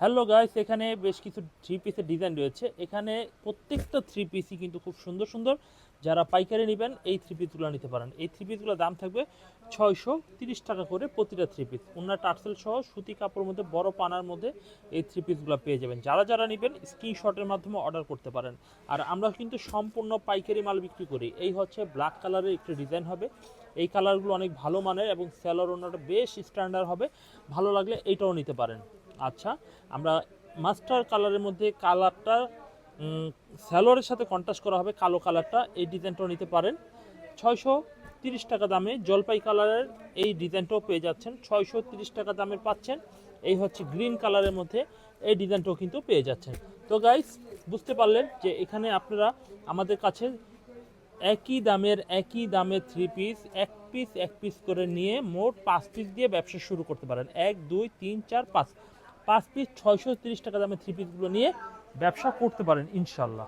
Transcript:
Hello guys, এখানে বেশ কিছু থ্রি পিসের ডিজাইন রয়েছে। এখানে প্রত্যেকটা থ্রি পিসই কিন্তু খুব সুন্দর সুন্দর। যারা পাইকারি নেবেন এই থ্রি পিসগুলো নিতে পারেন। এই থ্রি পিসগুলোর দাম থাকবে 630 টাকা করে প্রতিটা থ্রি পিস। ওনার টার্সেল সহ সুতি কাপড়ের মধ্যে বড় পানার মধ্যে এই থ্রি পিসগুলো পেয়ে যাবেন। যারা যারা নেবেন স্ক্রিনশটের মাধ্যমে অর্ডার করতে পারেন। আর আমরা কিন্তু সম্পূর্ণ পাইকারি মাল বিক্রি করি। এই হচ্ছে ব্ল্যাক কালারের একটি ডিজাইন হবে। এই কালারগুলো অনেক ভালো মানের এবং সেলার ওনারটা বেশ স্ট্যান্ডার্ড হবে। ভালো লাগলে এইটাও নিতে পারেন। আচ্ছা, আমরা মাস্টার কালারের মধ্যে কালারটা স্যালোয়ারের সাথে কন্ট্রাস্ট করা হবে, কালো কালারটা। এই ডিজাইনটাও নিতে পারেন। 630 টাকা দামে জলপাই কালারের এই ডিজাইনটাও পেয়ে যাচ্ছেন। 630 টাকা দামের পাচ্ছেন। এই হচ্ছে গ্রিন কালারের মধ্যে এই ডিজাইনটাও কিন্তু পেয়ে যাচ্ছেন। তো গাইস, বুঝতে পারলেন যে এখানে আপনারা আমাদের কাছে একই দামের থ্রি পিস এক পিস করে নিয়ে মোট 5 পিস দিয়ে ব্যবসা শুরু করতে পারেন। 1 2 3 4 5 পিস 630 টাকা দামের থ্রি পিসগুলো নিয়ে ব্যবসা করতে পারেন ইনশাল্লাহ।